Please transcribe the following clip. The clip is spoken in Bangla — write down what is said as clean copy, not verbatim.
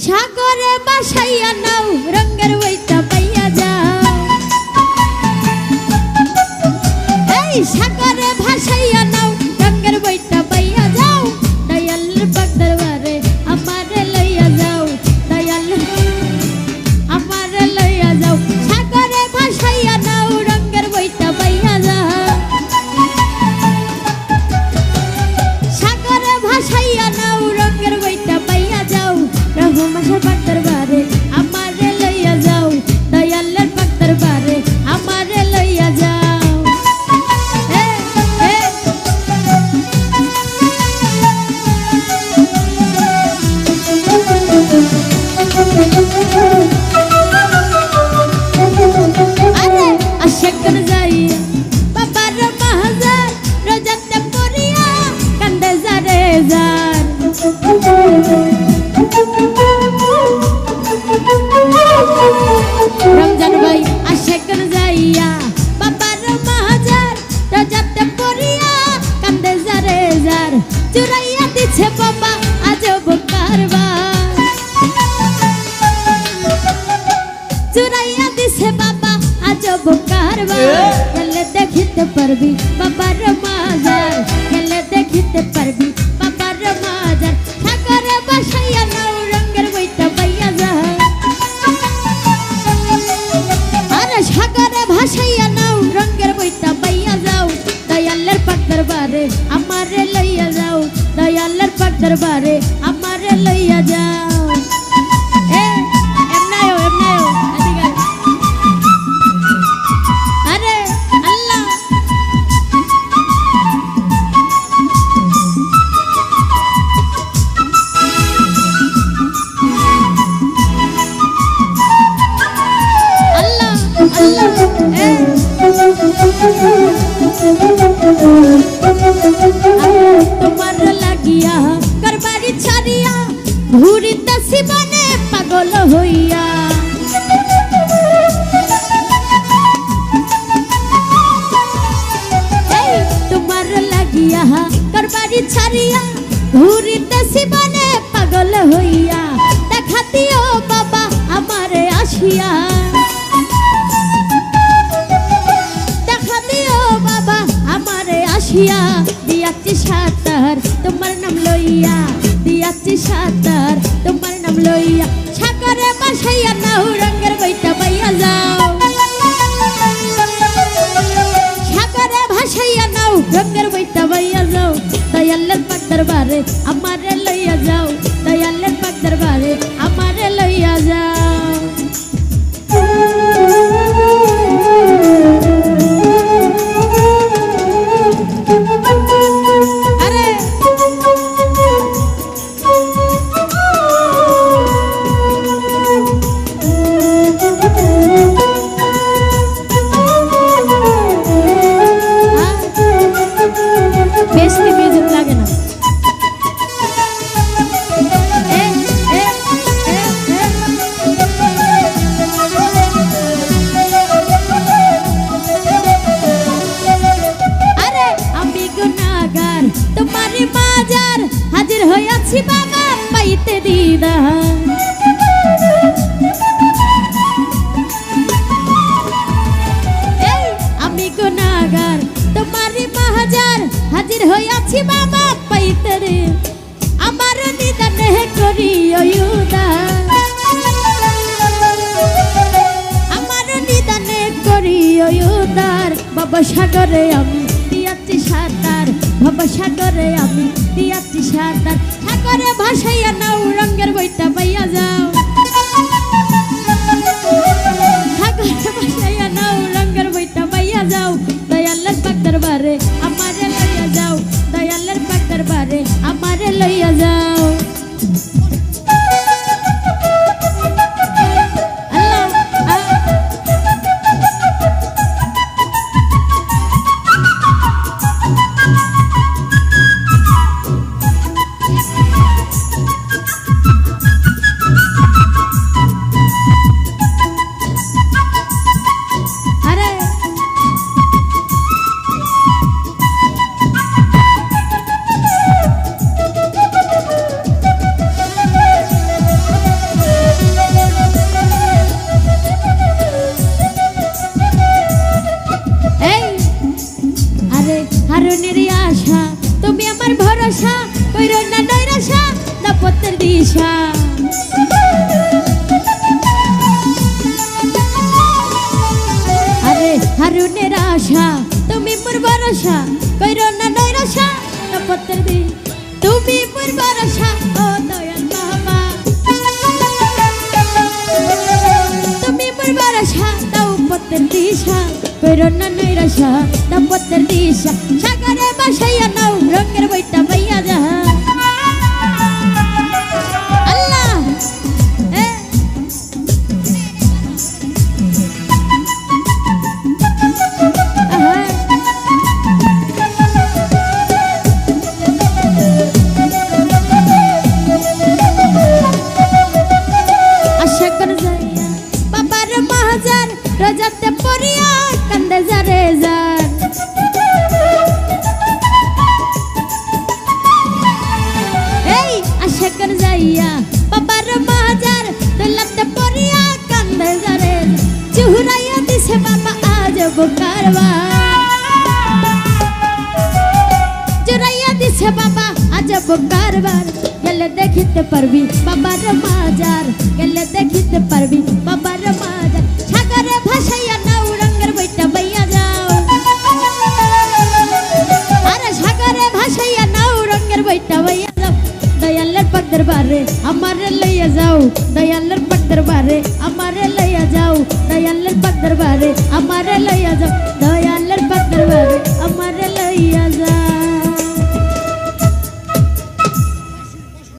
সাগরে বাসাইয়া নাও রঙের বইটা পাইয়া যাও। এই সাগরে ভাসাইয়া নাও রঙের বইটা পাইয়া যাও। দয়াল পাক দরবারে আমারে লইয়া যাও, দয়াল আমারে লইয়া যাও। সাগরে ভাসাইয়া নাও রঙের বইটা পাইয়া যাও। সাগরে ভাসাইয়া নাও রঙের বইটা পাইয়া যাও। রহমানের পাক দরবারে আমারে লইয়া যাও, দয়ালের পাক দরবারে আমারে লইয়া যাও। আরে আশাকর যাইয়া বাবার মাহাজার রোজাতে পড়িয়া কান্দে যারে যার। রমজান ভাই আশাকর যাইয়া বাবার মাহাজার রোজাতে পড়িয়া কান্দে যারে যার। চুরাইয়া দিছে বাবা আজব কারবার, চুরাইয়া দিছে বাবা আজব কারবার। গেলে দেখিতে পারবি বাবার মাজার, গেলে দেখিতে পারবি বাবার মাজার। সাগরে বাসাইয়া নাও রঙের বইটা পাইয়া যাও। আরে সাগরে ভাসাইয়া নাও রঙের বইটা পাইয়া যাও। দয়ালের পাক দরবারে আমারে লইয়া যাও, দয়ালের পাক দরবারে আমারে লইয়া যাও। আরে আল্লাহ আল্লাহ আল্লাহ তোমার লাগিয়া করবারি ছাড়িয়া ঘুরিতেছি বনে পাগল হইয়া। তোমার লাগিয়া করবারি ছাড়িয়া ঘুরিতেছি বনে পাগল হইয়া। দেখা দিও বাবা আমারে আসিয়া, দেখা দিও বাবা আমারে আসিয়া। দিয়াছি সাতার তোমার নাম লইয়া, দিয়াছি সাতার তোমার নাম লইয়া। সাগরে বাসাইয়া নাও রঙের বইটা পাইয়া যাও। সাগরে ভাসাইয়া নাও রঙের বইটা পাইয়া যাও। দয়ালের পাক দরবারে আমারে লইয়া যাও, দয়ালের পাক দরবারে আমারে লইয়া যাও। আরে বেশি মিউজিক লাগে না। আরে আমি গুনাহগার তোমারই মাজার হাজির হইয়াছি বাবা পাইতে দিদার। আমি গুনাহগার তোমারই মাজার হাজির হইয়াছি বাবা পাইতে রে। আমার নিদানে করিও উদার, আমার নিদানে করিও উদার। বাবা সাগরে আমি দিয়াছি সাঁতার, বাবা সাগরে আমি দিয়াছি সাঁতার। সাগরে ভাসাইয়া নাও রঙের বইটা পাইয়া যাও। সাগরে ভাসাইয়া নাও রঙের বইটা পাইয়া যাও। দয়ালের পাক দরবারে আমারে লইয়া যাও, দয়ালের পাক দরবারে আমারে লইয়া যাও। আল্লাহ ভরসা তুমি মোর ভরসা কইরো না নৈরাশা নপত্তর দি তুমি মোর ভরসা ও দয়াল বাবা তুমি মোর ভরসা দাও পত্তর দিশা কইরো না নৈরাশা নপত্তর দিশা সাগরে ভাসাইয়া নাও রঙের বইটা বাইয়া যা রাজাতে পড়িয়া কান্দে যারে যার এই আশাকর যাইয়া বাবার মাজার দলাতে পড়িয়া কান্দে যারে চুরাইয়া দিছে বাবা আজ কারবার চুরাইয়া দিছে বাবা আজ কারবার গেলে দেখিতে পারবি বাবার মাজার গেলে দেখিতে পারবি বাবার মাজার সাগরে ভাসাইয়া নাও রঙের বইটা বাইয়া যাও আরে সাগরে ভাসাইয়া নাও রঙের বইটা বাইয়া যাও দয়ালের পাক দরবারে আমারে লইয়া যাও দয়ালের পাক দরবারে আমারে লইয়া যাও দয়ালের পাক দরবারে আমারে লইয়া যাও দয়ালের পাক দরবারে আমারে লইয়া যাও